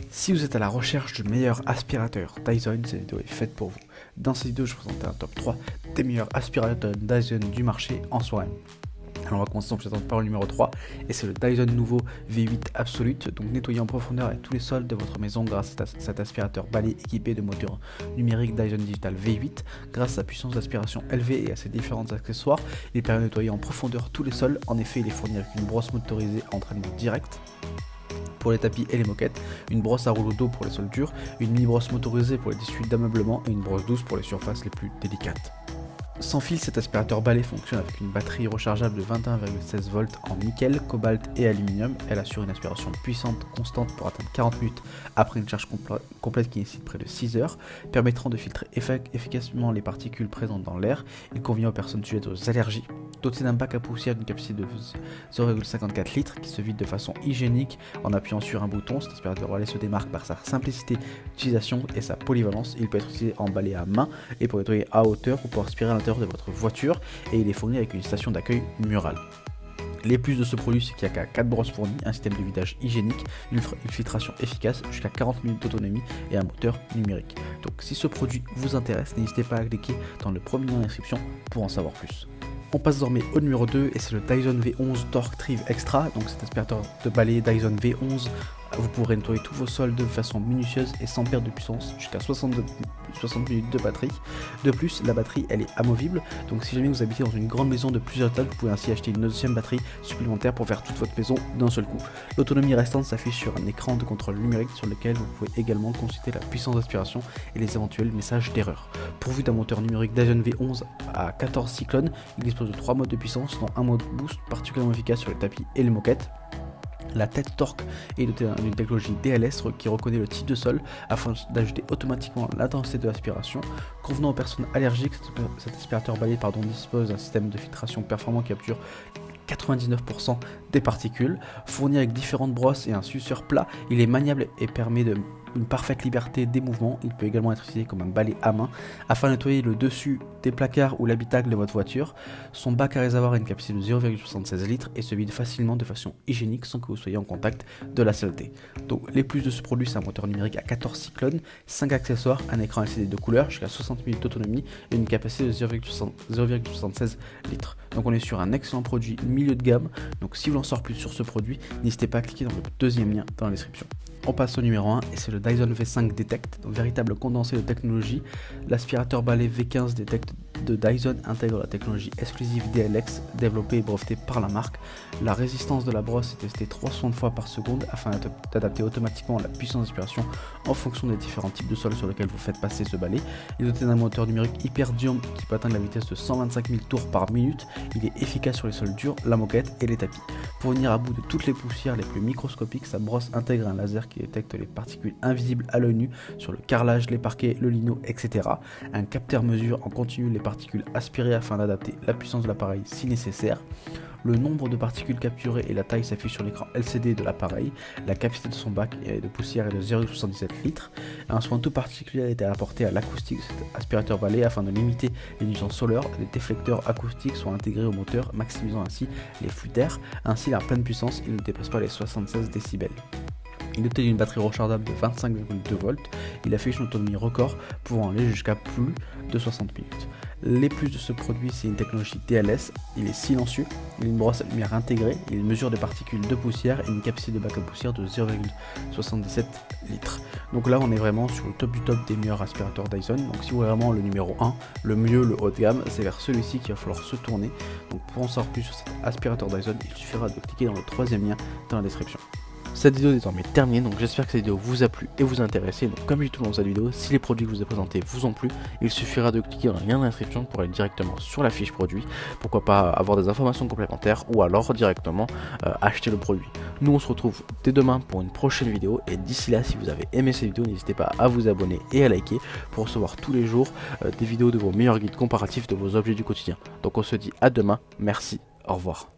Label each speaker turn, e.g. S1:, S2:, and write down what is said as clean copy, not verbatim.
S1: Si vous êtes à la recherche du meilleur aspirateur Dyson, cette vidéo est faite pour vous. Dans cette vidéo, je vous présente un top 3 des meilleurs aspirateurs Dyson du marché en soi-même. Alors on va commencer par le numéro 3 et c'est le Dyson nouveau V8 Absolute. Donc nettoyer en profondeur avec tous les sols de votre maison grâce à cet aspirateur balai équipé de moteur numérique Dyson Digital V8. Grâce à sa puissance d'aspiration élevée et à ses différents accessoires, il permet de nettoyer en profondeur tous les sols. En effet, il est fourni avec une brosse motorisée à entraînement direct pour les tapis et les moquettes, une brosse à rouleau d'eau pour les sols durs, une mini brosse motorisée pour les tissus d'ameublement et une brosse douce pour les surfaces les plus délicates. Sans fil, cet aspirateur balai fonctionne avec une batterie rechargeable de 21,16 volts en nickel, cobalt et aluminium. Elle assure une aspiration puissante, constante pour atteindre 40 minutes après une charge complète qui nécessite près de 6 heures, permettant de filtrer efficacement les particules présentes dans l'air. Il convient aux personnes sujettes aux allergies. Doté d'un bac à poussière d'une capacité de 0,54 litres qui se vide de façon hygiénique en appuyant sur un bouton, cet aspirateur balai se démarque par sa simplicité d'utilisation et sa polyvalence. Il peut être utilisé en balai à main et pour nettoyer à hauteur ou pour aspirer à l'intérieur de votre voiture, et il est fourni avec une station d'accueil murale. Les plus de ce produit, c'est qu'il n'y a qu'à 4 brosses fournies, un système de vidage hygiénique, une filtration efficace, jusqu'à 40 minutes d'autonomie et un moteur numérique. Donc si ce produit vous intéresse, n'hésitez pas à cliquer dans le premier lien d'inscription pour en savoir plus. On passe désormais au numéro 2 et c'est le Dyson V11 Torque Triv Extra. Donc cet aspirateur de balai Dyson V11, vous pourrez nettoyer tous vos sols de façon minutieuse et sans perte de puissance, jusqu'à 60 minutes de batterie. De plus, la batterie elle est amovible, donc si jamais vous habitez dans une grande maison de plusieurs étages, vous pouvez ainsi acheter une deuxième batterie supplémentaire pour faire toute votre maison d'un seul coup. L'autonomie restante s'affiche sur un écran de contrôle numérique sur lequel vous pouvez également consulter la puissance d'aspiration et les éventuels messages d'erreur. Pourvu d'un moteur numérique Dyson V11 à 14 cyclones, il dispose de 3 modes de puissance, dont un mode boost particulièrement efficace sur les tapis et les moquettes. La tête torque est dotée d'une technologie DLS qui reconnaît le type de sol afin d'ajuster automatiquement l'intensité de l'aspiration. Convenant aux personnes allergiques, cet aspirateur balai dispose d'un système de filtration performant qui capture 99% des particules. Fourni avec différentes brosses et un suceur plat, il est maniable et permet une parfaite liberté des mouvements. Il peut également être utilisé comme un balai à main afin de nettoyer le dessus des placards ou l'habitacle de votre voiture. Son bac à réservoir a une capacité de 0,76 litres et se vide facilement de façon hygiénique sans que vous soyez en contact de la saleté. Donc les plus de ce produit, c'est un moteur numérique à 14 cyclones, 5 accessoires, un écran LCD de couleur jusqu'à 60 minutes d'autonomie et une capacité de 0,76 litres. Donc on est sur un excellent produit milieu de gamme. Donc si vous en saurez plus sur ce produit, n'hésitez pas à cliquer dans le deuxième lien dans la description. On passe au numéro 1 et c'est le Dyson V5 Detect, donc véritable condensé de technologie. L'aspirateur balai V15 Detect de Dyson intègre la technologie exclusive DLX développée et brevetée par la marque. La résistance de la brosse est testée 300 fois par seconde afin d'adapter automatiquement la puissance d'aspiration en fonction des différents types de sols sur lesquels vous faites passer ce balai. Il est doté d'un moteur numérique Hyperdium qui peut atteindre la vitesse de 125 000 tours par minute. Il est efficace sur les sols durs, la moquette et les tapis. Pour venir à bout de toutes les poussières les plus microscopiques, sa brosse intègre un laser qui détecte les particules invisibles à l'œil nu sur le carrelage, les parquets, le lino, etc. Un capteur mesure en continu les particules aspirées afin d'adapter la puissance de l'appareil si nécessaire. Le nombre de particules capturées et la taille s'affichent sur l'écran LCD de l'appareil. La capacité de son bac de poussière est de 0,77 litres. Un soin tout particulier a été apporté à l'acoustique de cet aspirateur balai afin de limiter les nuisances sonores. Les déflecteurs acoustiques sont intégrés au moteur, maximisant ainsi les flux d'air. Ainsi, à pleine puissance, il ne dépasse pas les 76 décibels. Il est doté d'une batterie rechargeable de 25,2 volts. Il affiche une autonomie record pouvant aller jusqu'à plus de 60 minutes. Les plus de ce produit, c'est une technologie DLS. Il est silencieux, il a une brosse à lumière intégrée, il mesure des particules de poussière et une capacité de bac à poussière de 0,77 litres. Donc là, on est vraiment sur le top du top des meilleurs aspirateurs Dyson. Donc si vous voulez vraiment le numéro 1, le mieux, le haut de gamme, c'est vers celui-ci qu'il va falloir se tourner. Donc pour en savoir plus sur cet aspirateur Dyson, il suffira de cliquer dans le troisième lien dans la description. Cette vidéo est désormais terminée, donc j'espère que cette vidéo vous a plu et vous a intéressé. Donc comme je dis tout le long de cette vidéo, si les produits que je vous ai présentés vous ont plu, il suffira de cliquer dans le lien d'inscription pour aller directement sur la fiche produit. Pourquoi pas avoir des informations complémentaires ou alors directement acheter le produit. Nous on se retrouve dès demain pour une prochaine vidéo et d'ici là, si vous avez aimé cette vidéo, n'hésitez pas à vous abonner et à liker pour recevoir tous les jours des vidéos de vos meilleurs guides comparatifs de vos objets du quotidien. Donc on se dit à demain, merci, au revoir.